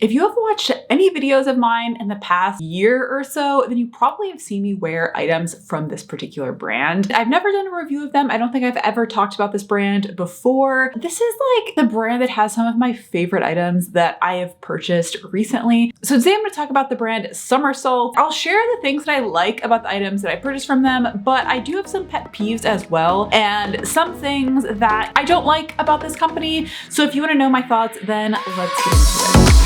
If you have watched any videos of mine in the past year or so, then you probably have seen me wear items from this particular brand. I've never done a review of them. I don't think I've ever talked about this brand before. This is like the brand that has some of my favorite items that I have purchased recently. So today I'm going to talk about the brand Summersalt. I'll share the things that I like about the items that I purchased from them, but I do have some pet peeves as well and some things that I don't like about this company. So if you want to know my thoughts, then let's get into it.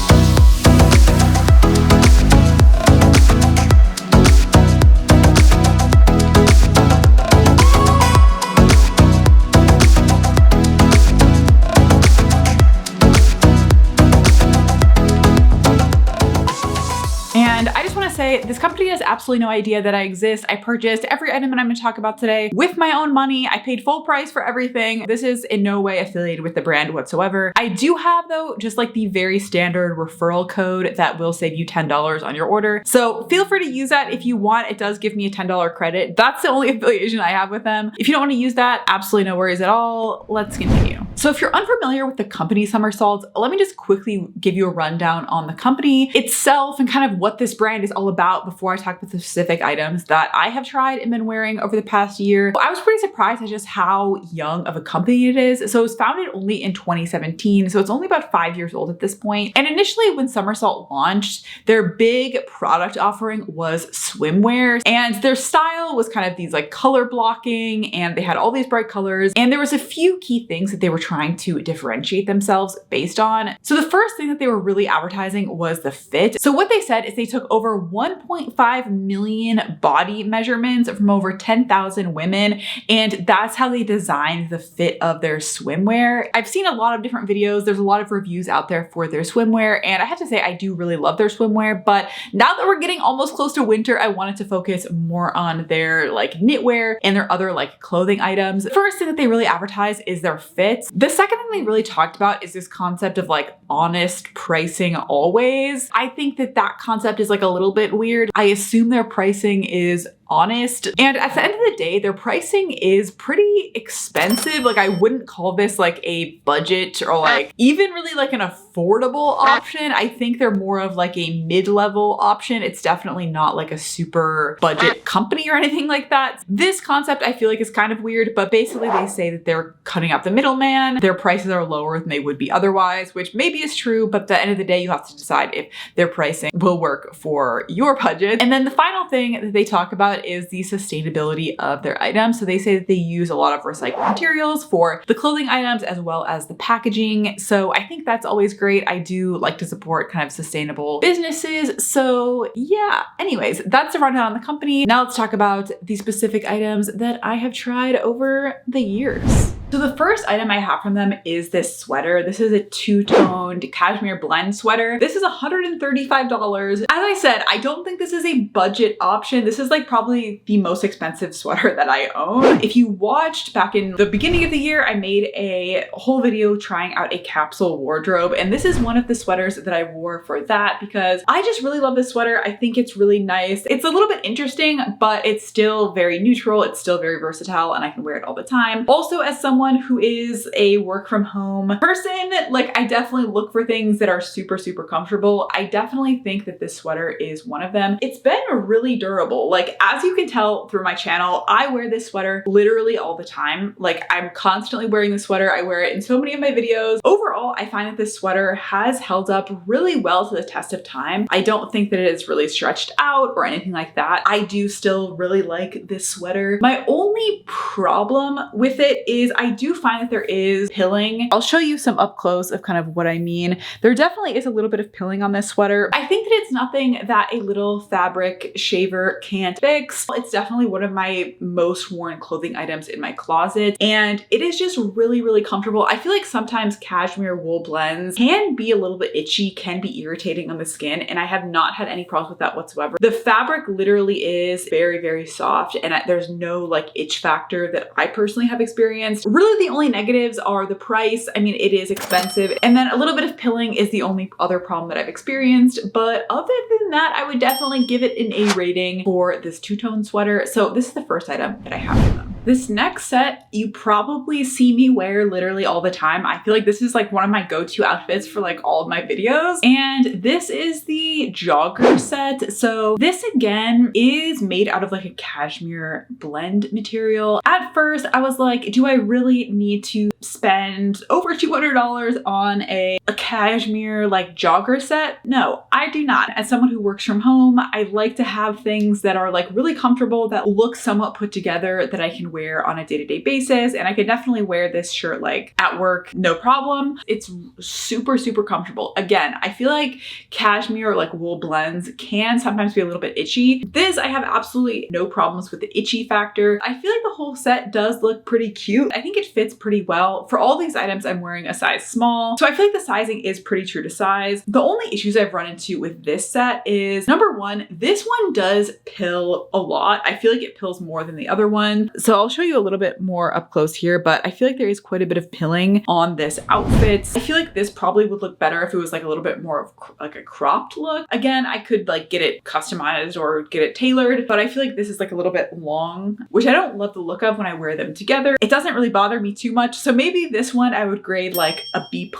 And I just want to say this company has absolutely no idea that I exist. I purchased every item that I'm going to talk about today with my own money. I paid full price for everything. This is in no way affiliated with the brand whatsoever. I do have though, just like the very standard referral code that will save you $10 on your order. So feel free to use that if you want. It does give me a $10 credit. That's the only affiliation I have with them. If you don't want to use that, absolutely no worries at all. Let's continue. So if you're unfamiliar with the company Summersalt, let me just quickly give you a rundown on the company itself and kind of what this brand is all about before I talk about the specific items that I have tried and been wearing over the past year. I was pretty surprised at just how young of a company it is. So it was founded only in 2017. So it's only about 5 years old at this point. And initially when Summersalt launched, their big product offering was swimwear, and their style was kind of these like color blocking, and they had all these bright colors. And there was a few key things that they were trying to differentiate themselves based on. So the first thing that they were really advertising was the fit. So what they said is they took over 1.5 million body measurements from over 10,000 women, and that's how they designed the fit of their swimwear. I've seen a lot of different videos. There's a lot of reviews out there for their swimwear, and I have to say I do really love their swimwear, but now that we're getting almost close to winter, I wanted to focus more on their like knitwear and their other like clothing items. The first thing that they really advertise is their fits. The second thing they really talked about is this concept of like honest pricing always. I think that that concept is like a little bit weird. I assume their pricing is honest. And at the end of the day, their pricing is pretty expensive. Like I wouldn't call this like a budget or like even really like an affordable option. I think they're more of like a mid-level option. It's definitely not like a super budget company or anything like that. This concept I feel like is kind of weird, but basically they say that they're cutting out the middleman. Their prices are lower than they would be otherwise, which maybe is true, but at the end of the day, you have to decide if their pricing will work for your budget. And then the final thing that they talk about is the sustainability of their items. So they say that they use a lot of recycled materials for the clothing items as well as the packaging. So I think that's always great. I do like to support kind of sustainable businesses. So yeah, anyways, that's the rundown on the company. Now let's talk about the specific items that I have tried over the years. So the first item I have from them is this sweater. This is a two-toned cashmere blend sweater. This is $135. As I said, I don't think this is a budget option. This is like probably the most expensive sweater that I own. If you watched back in the beginning of the year, I made a whole video trying out a capsule wardrobe. And this is one of the sweaters that I wore for that because I just really love this sweater. I think it's really nice. It's a little bit interesting, but it's still very neutral. It's still very versatile and I can wear it all the time. Also, as someone who is a work from home person, like I definitely look for things that are super, super comfortable. I definitely think that this sweater is one of them. It's been really durable. Like as you can tell through my channel, I wear this sweater literally all the time. Like I'm constantly wearing this sweater. I wear it in so many of my videos. Overall, I find that this sweater has held up really well to the test of time. I don't think that it is really stretched out or anything like that. I do still really like this sweater. My only problem with it is I do find that there is pilling. I'll show you some up close of kind of what I mean. There definitely is a little bit of pilling on this sweater. I think that it's nothing that a little fabric shaver can't fix. It's definitely one of my most worn clothing items in my closet, and it is just really, really comfortable. I feel like sometimes cashmere wool blends can be a little bit itchy, can be irritating on the skin, and I have not had any problems with that whatsoever. The fabric literally is very, very soft, and there's no like itch factor that I personally have experienced. Really the only negatives are the price. I mean, it is expensive. And then a little bit of pilling is the only other problem that I've experienced. But other than that, I would definitely give it an A rating for this two-tone sweater. So this is the first item that I have from them. This next set, you probably see me wear literally all the time. I feel like this is like one of my go-to outfits for like all of my videos. And this is the Jogger Set. So this again is made out of like a cashmere blend material. At first I was like, do I really need to spend over $200 on a cashmere like jogger set? No, I do not. As someone who works from home, I like to have things that are like really comfortable, that look somewhat put together, that I can wear on a day-to-day basis. And I could definitely wear this shirt like at work, no problem. It's super, super comfortable. Again, I feel like cashmere or like wool blends can sometimes be a little bit itchy. This, I have absolutely no problems with the itchy factor. I feel like the whole set does look pretty cute. I think it fits pretty well. For all these items, I'm wearing a size small. So I feel like the sizing is pretty true to size. The only issues I've run into with this set is, number one, this one does pill a lot. I feel like it pills more than the other one. So I'll show you a little bit more up close here, but I feel like there is quite a bit of pilling on this outfit. I feel like this probably would look better if it was like a little bit more of like a cropped look. Again, I could like get it customized or get it tailored, but I feel like this is like a little bit long, which I don't love the look of when I wear them together. It doesn't really bother me too much. So maybe this one I would grade like a B+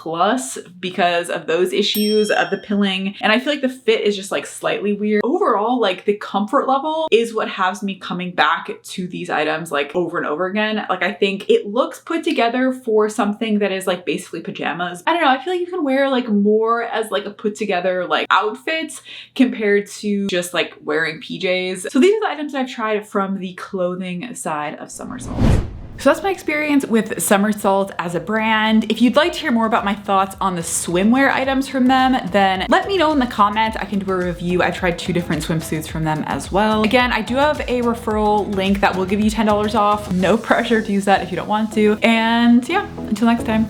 because of those issues of the pilling. And I feel like the fit is just like slightly weird. Overall, like the comfort level is what has me coming back to these items like over and over again. Like I think it looks put together for something that is like basically pajamas. I don't know, I feel like you can wear like more as like a put together like outfits compared to just like wearing PJs. So these are the items I've tried from the clothing side of Summersalt. So that's my experience with Summersalt as a brand. If you'd like to hear more about my thoughts on the swimwear items from them, then let me know in the comments. I can do a review. I tried 2 different swimsuits from them as well. Again, I do have a referral link that will give you $10 off. No pressure to use that if you don't want to. And yeah, until next time,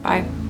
bye.